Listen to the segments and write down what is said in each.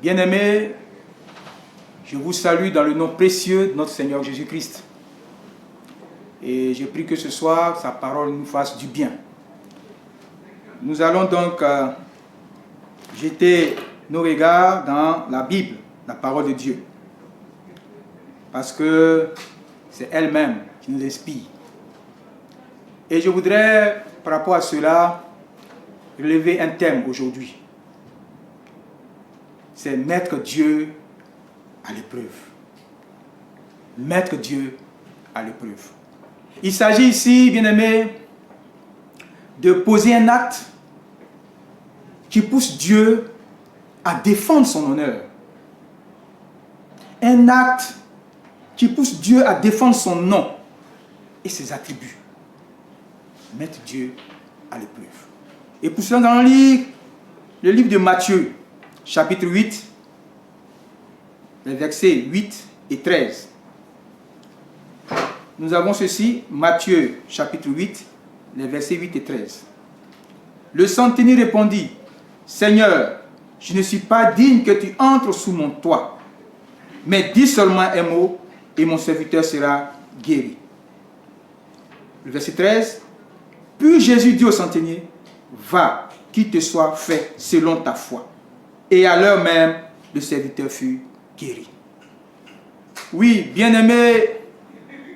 Bien-aimés, je vous salue dans le nom précieux de notre Seigneur Jésus-Christ. Et je prie que ce soir, sa parole nous fasse du bien. Nous allons donc jeter nos regards dans la Bible, la parole de Dieu. Parce que c'est elle-même qui nous inspire. Et je voudrais, par rapport à cela, relever un thème aujourd'hui. C'est mettre Dieu à l'épreuve. Mettre Dieu à l'épreuve. Il s'agit ici, bien-aimés, de poser un acte qui pousse Dieu à défendre son honneur. Un acte qui pousse Dieu à défendre son nom et ses attributs. Mettre Dieu à l'épreuve. Et pour cela, nous allons lire le livre de Matthieu, chapitre 8, les versets 8 et 13. Nous avons ceci, Matthieu, chapitre 8, les versets 8 et 13. Le centenier répondit, « Seigneur, je ne suis pas digne que tu entres sous mon toit, mais dis seulement un mot, et mon serviteur sera guéri. » Le verset 13. Puis Jésus dit au centenier, « Va, qu'il te soit fait selon ta foi. » Et à l'heure même, le serviteur fut guéri. Oui, bien-aimé,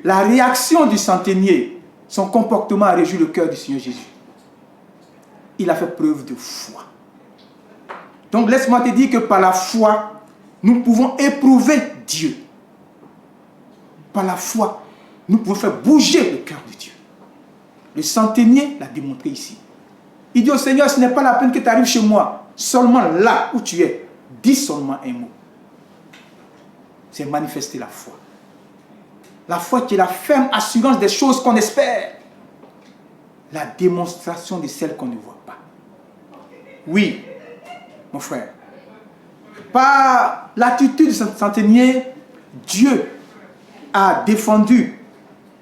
la réaction du centenier, son comportement a réjoui le cœur du Seigneur Jésus. Il a fait preuve de foi. Donc laisse-moi te dire que par la foi, nous pouvons éprouver Dieu. Par la foi, nous pouvons faire bouger le cœur de Dieu. Le centenier l'a démontré ici. Il dit au Seigneur, ce n'est pas la peine que tu arrives chez moi. Seulement là où tu es, dis seulement un mot. C'est manifester la foi. La foi qui est la ferme assurance des choses qu'on espère. La démonstration de celles qu'on ne voit pas. Oui, mon frère. Par l'attitude de ce centenier, Dieu a défendu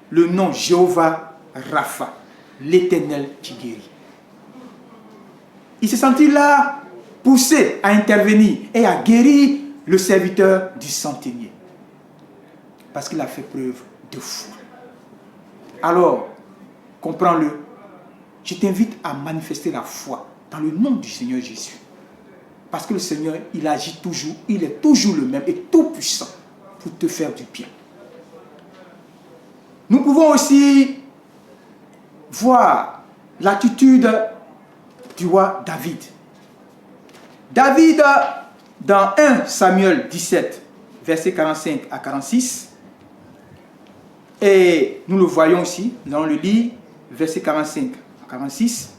le nom Jéhovah Rapha, l'Éternel qui guérit. Il s'est senti là poussé à intervenir et à guérir le serviteur du centenier. Parce qu'il a fait preuve de foi. Alors, comprends-le, je t'invite à manifester la foi dans le nom du Seigneur Jésus. Parce que le Seigneur, il agit toujours, il est toujours le même et tout puissant pour te faire du bien. Nous pouvons aussi voir l'attitude du roi David. David, dans 1 Samuel 17, versets 45 à 46, et nous le voyons ici, nous allons le lire, versets 45 à 46.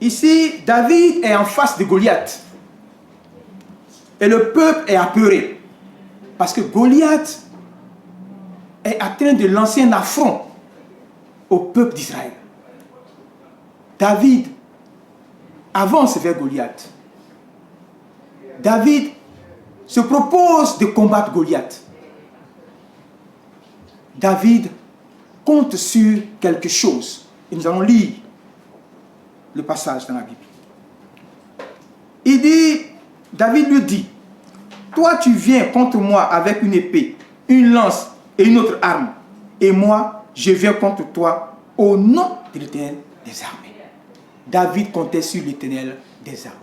Ici, David est en face de Goliath. Et le peuple est apeuré. Parce que Goliath est en train de lancer un affront au peuple d'Israël. David avance vers Goliath. David se propose de combattre Goliath. David compte sur quelque chose. Et nous allons lire le passage dans la Bible. Il dit, David lui dit, « Toi tu viens contre moi avec une épée, une lance et une autre arme. Et moi, je viens contre toi au nom de l'Éternel des armées. » David comptait sur l'Éternel des armées.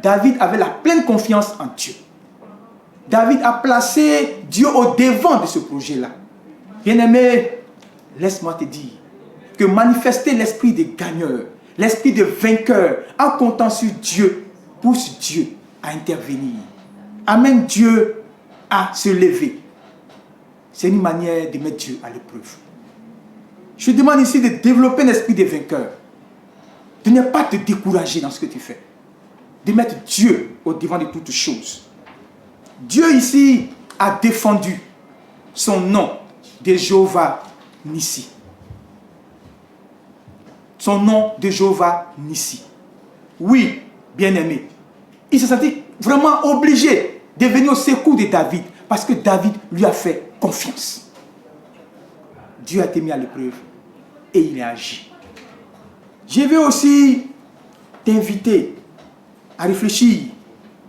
David avait la pleine confiance en Dieu. David a placé Dieu au devant de ce projet-là. Bien-aimé, laisse-moi te dire que manifester l'esprit de gagneur, l'esprit de vainqueur, en comptant sur Dieu, pousse Dieu à intervenir. Amène Dieu à se lever. C'est une manière de mettre Dieu à l'épreuve. Je te demande ici de développer l'esprit de vainqueur. De ne pas te décourager dans ce que tu fais. De mettre Dieu au devant de toutes choses. Dieu ici a défendu son nom de Jéhovah Nissi. Son nom de Jéhovah Nissi. Oui, bien-aimé. Il s'est senti vraiment obligé de venir au secours de David parce que David lui a fait confiance. Dieu a été mis à l'épreuve et il a agi. Je vais aussi t'inviter à réfléchir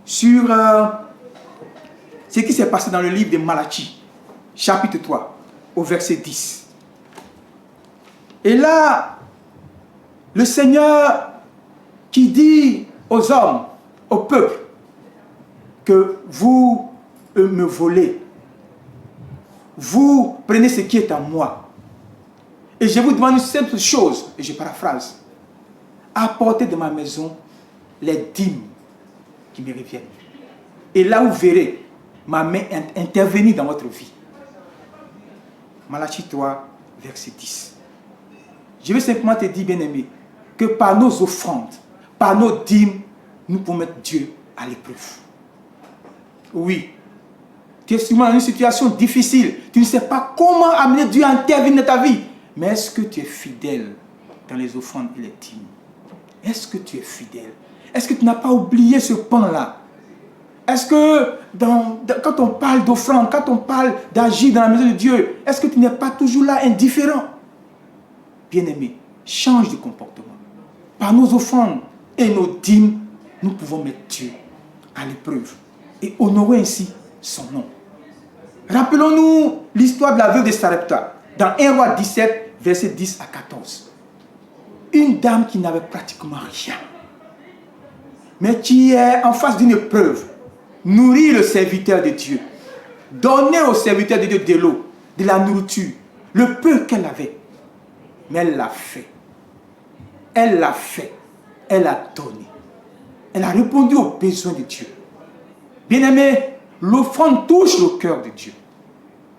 sur ce qui s'est passé dans le livre de Malachie, chapitre 3, au verset 10. Et là, le Seigneur qui dit aux hommes, au peuple, que vous me volez, vous prenez ce qui est à moi. Et je vous demande une simple chose, et je paraphrase, apportez de ma maison les dîmes qui me reviennent. Et là vous verrez ma main intervenir dans votre vie. Malachie 3, verset 10. Je veux simplement te dire, bien-aimé, que par nos offrandes, par nos dîmes, nous pouvons mettre Dieu à l'épreuve. Oui, tu es sûrement dans une situation difficile. Tu ne sais pas comment amener Dieu à intervenir dans ta vie. Mais est-ce que tu es fidèle dans les offrandes et les dîmes? Est-ce que tu es fidèle? Est-ce que tu n'as pas oublié ce pan-là? Est-ce que quand on parle d'offrande, quand on parle d'agir dans la maison de Dieu, est-ce que tu n'es pas toujours là indifférent? Bien-aimé, change de comportement. Par nos offrandes et nos dîmes, nous pouvons mettre Dieu à l'épreuve et honorer ainsi son nom. Rappelons-nous l'histoire de la veuve de Sarepta dans 1 Roi 17, versets 10 à 14. Une dame qui n'avait pratiquement rien, mais qui est en face d'une épreuve. Nourrir le serviteur de Dieu, donner au serviteur de Dieu de l'eau, de la nourriture, le peu qu'elle avait. Mais elle l'a fait. Elle l'a fait. Elle a donné. Elle a répondu aux besoins de Dieu. Bien-aimé, l'offrande touche le cœur de Dieu.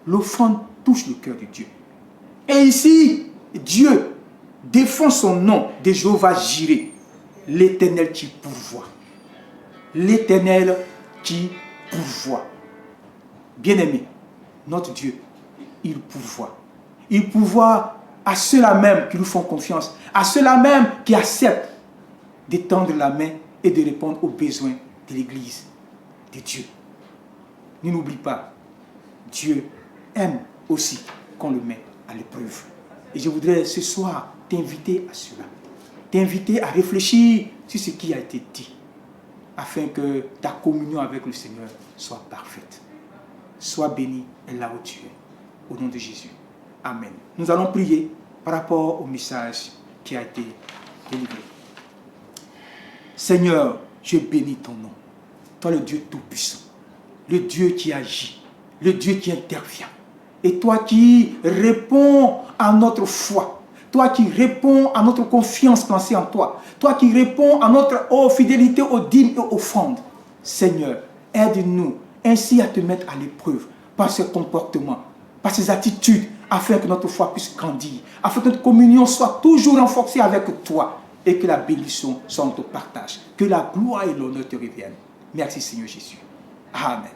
L'offrande touche le cœur de Dieu. Et ici, Dieu défend son nom de Jéhovah Jireh, l'Éternel qui pourvoit. L'Éternel qui pourvoit. Bien-aimé, notre Dieu, il pourvoit. Il pourvoit à ceux-là même qui nous font confiance, à ceux-là même qui acceptent d'étendre la main et de répondre aux besoins de l'Église de Dieu. Ne n'oublie pas, Dieu aime aussi qu'on le met à l'épreuve. Et je voudrais ce soir t'inviter à cela, t'inviter à réfléchir sur ce qui a été dit, afin que ta communion avec le Seigneur soit parfaite. Sois béni et là où tu es. Au nom de Jésus. Amen. Nous allons prier par rapport au message qui a été délivré. Seigneur, je bénis ton nom. Toi le Dieu Tout-Puissant, le Dieu qui agit, le Dieu qui intervient. Et toi qui réponds à notre foi, toi qui réponds à notre confiance placée en toi, toi qui réponds à notre fidélité aux dîmes et aux offrandes. Seigneur, aide-nous ainsi à te mettre à l'épreuve par ce comportement, par ces attitudes, afin que notre foi puisse grandir, afin que notre communion soit toujours renforcée avec toi et que la bénédiction soit notre partage. Que la gloire et l'honneur te reviennent. Merci Seigneur Jésus. Amen.